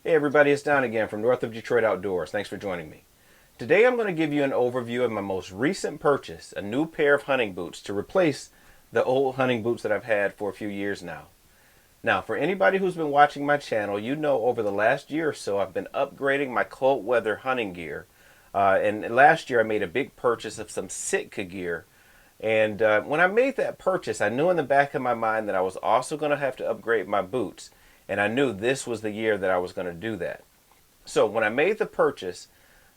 Hey everybody, it's Don again from North of Detroit Outdoors. Thanks for joining me. Today I'm going to give you an overview of my most recent purchase, a new pair of hunting boots to replace the old hunting boots that I've had for a few years now. Now, for anybody who's been watching my channel, you know over the last year or so I've been upgrading my cold weather hunting gear. And last year I made a big purchase of some Sitka gear. And when I made that purchase, I knew in the back of my mind that I was also going to have to upgrade my boots. And I knew this was the year that I was going to do that. So when I made the purchase,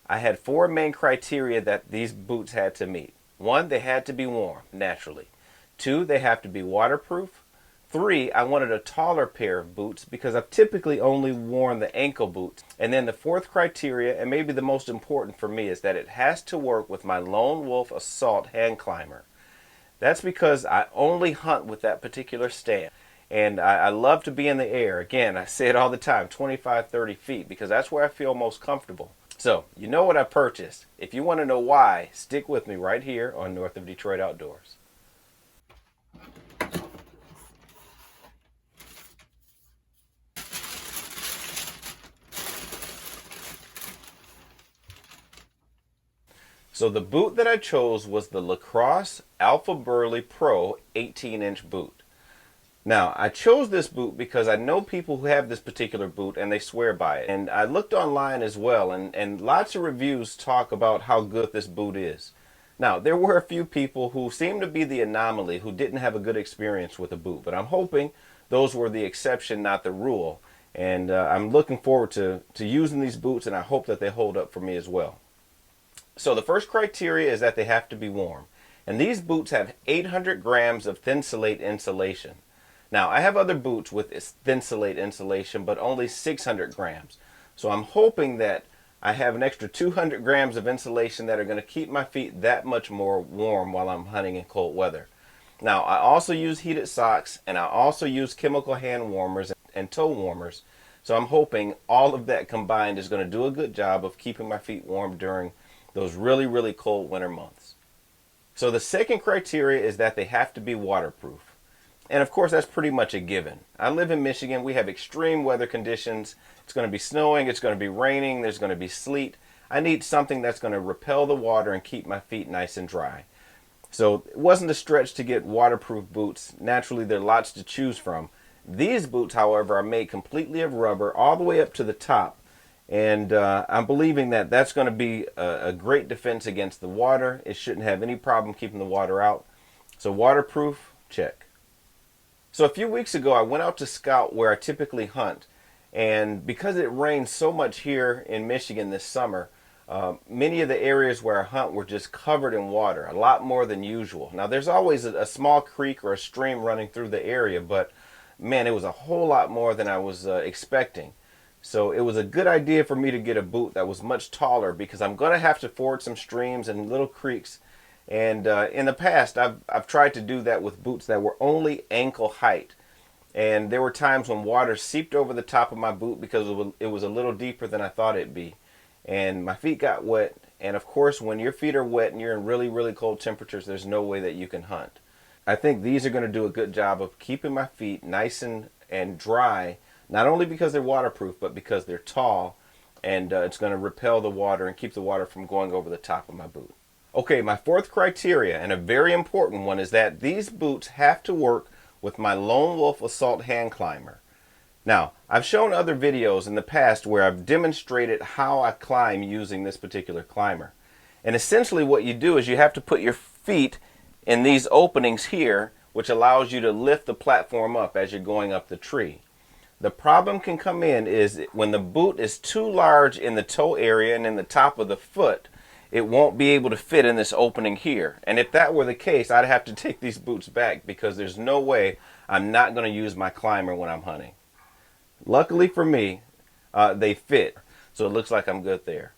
I had four main criteria that these boots had to meet. One, they had to be warm, naturally. Two, they have to be waterproof. Three, I wanted a taller pair of boots because I've typically only worn the ankle boots. And then the fourth criteria, and maybe the most important for me, is that it has to work with my Lone Wolf Assault hand climber. That's because I only hunt with that particular stand. And I love to be in the air. Again, I say it all the time, 25, 30 feet, because that's where I feel most comfortable. So, you know what I purchased. If you want to know why, stick with me right here on North of Detroit Outdoors. So the boot that I chose was the Lacrosse Alphaburly Pro 18-inch boot. Now, I chose this boot because I know people who have this particular boot and they swear by it. And I looked online as well, and lots of reviews talk about how good this boot is. Now, there were a few people who seemed to be the anomaly who didn't have a good experience with the boot, but I'm hoping those were the exception, not the rule. And I'm looking forward to using these boots, and I hope that they hold up for me as well. So the first criteria is that they have to be warm. And these boots have 800 grams of Thinsulate insulation. Now, I have other boots with Thinsulate insulation, but only 600 grams. So I'm hoping that I have an extra 200 grams of insulation that are going to keep my feet that much more warm while I'm hunting in cold weather. Now, I also use heated socks, and I also use chemical hand warmers and toe warmers. So I'm hoping all of that combined is going to do a good job of keeping my feet warm during those really, really cold winter months. So the second criteria is that they have to be waterproof. And of course, that's pretty much a given. I live in Michigan. We have extreme weather conditions. It's going to be snowing. It's going to be raining. There's going to be sleet. I need something that's going to repel the water and keep my feet nice and dry. So it wasn't a stretch to get waterproof boots. Naturally, there are lots to choose from. These boots, however, are made completely of rubber all the way up to the top. And I'm believing that that's going to be a great defense against the water. It shouldn't have any problem keeping the water out. So waterproof, check. So a few weeks ago, I went out to scout where I typically hunt, and because it rained so much here in Michigan this summer, many of the areas where I hunt were just covered in water, a lot more than usual. Now, there's always a small creek or a stream running through the area, but man, it was a whole lot more than I was expecting. So it was a good idea for me to get a boot that was much taller because I'm going to have to ford some streams and little creeks. And in the past, I've tried to do that with boots that were only ankle height. And there were times when water seeped over the top of my boot because it was a little deeper than I thought it'd be. And my feet got wet. And of course, when your feet are wet and you're in really, really cold temperatures, there's no way that you can hunt. I think these are going to do a good job of keeping my feet nice and dry, not only because they're waterproof, but because they're tall. And it's going to repel the water and keep the water from going over the top of my boot. Okay, my fourth criteria, and a very important one, is that these boots have to work with my Lone Wolf Assault hand climber. Now, I've shown other videos in the past where I've demonstrated how I climb using this particular climber. And essentially what you do is you have to put your feet in these openings here, which allows you to lift the platform up as you're going up the tree. The problem can come in is when the boot is too large in the toe area and in the top of the foot, it won't be able to fit in this opening here. And if that were the case, I'd have to take these boots back because there's no way I'm not going to use my climber when I'm hunting. Luckily for me, they fit, so it looks like I'm good there.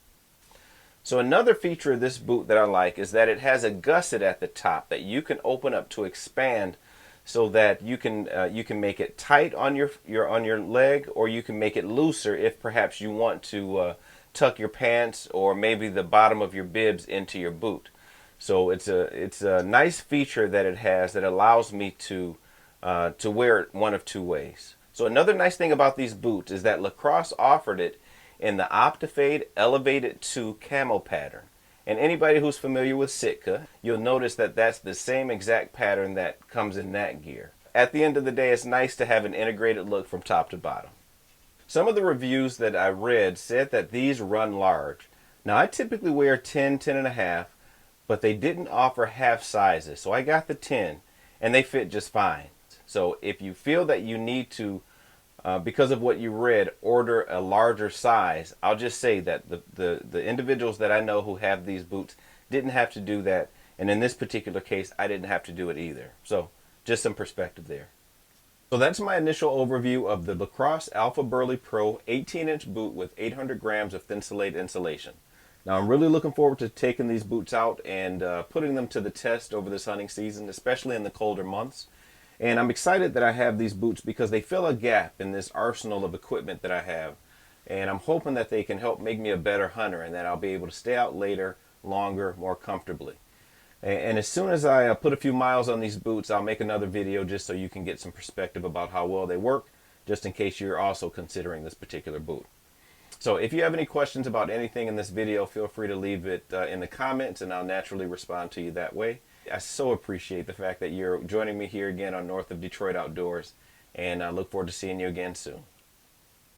So another feature of this boot that I like is that it has a gusset at the top that you can open up to expand so that you can make it tight on your leg, or you can make it looser if perhaps you want to tuck your pants or maybe the bottom of your bibs into your boot. So it's a nice feature that it has that allows me to wear it one of two ways. So another nice thing about these boots is that Lacrosse offered it in the Optifade Elevated II Camo pattern. And anybody who's familiar with Sitka, you'll notice that that's the same exact pattern that comes in that gear. At the end of the day, it's nice to have an integrated look from top to bottom. Some of the reviews that I read said that these run large. Now I typically wear 10, 10 and a half, but they didn't offer half sizes. So I got the 10 and they fit just fine. So if you feel that you need to, because of what you read, order a larger size, I'll just say that the individuals that I know who have these boots didn't have to do that. And in this particular case, I didn't have to do it either. So just some perspective there. So that's my initial overview of the Lacrosse Alphaburly Pro 18-inch boot with 800 grams of Thinsulate insulation. Now I'm really looking forward to taking these boots out and putting them to the test over this hunting season, especially in the colder months. And I'm excited that I have these boots because they fill a gap in this arsenal of equipment that I have. And I'm hoping that they can help make me a better hunter and that I'll be able to stay out later, longer, more comfortably. And as soon as I put a few miles on these boots, I'll make another video just so you can get some perspective about how well they work, just in case you're also considering this particular boot. So if you have any questions about anything in this video, feel free to leave it in the comments and I'll naturally respond to you that way. I so appreciate the fact that you're joining me here again on North of Detroit Outdoors, and I look forward to seeing you again soon.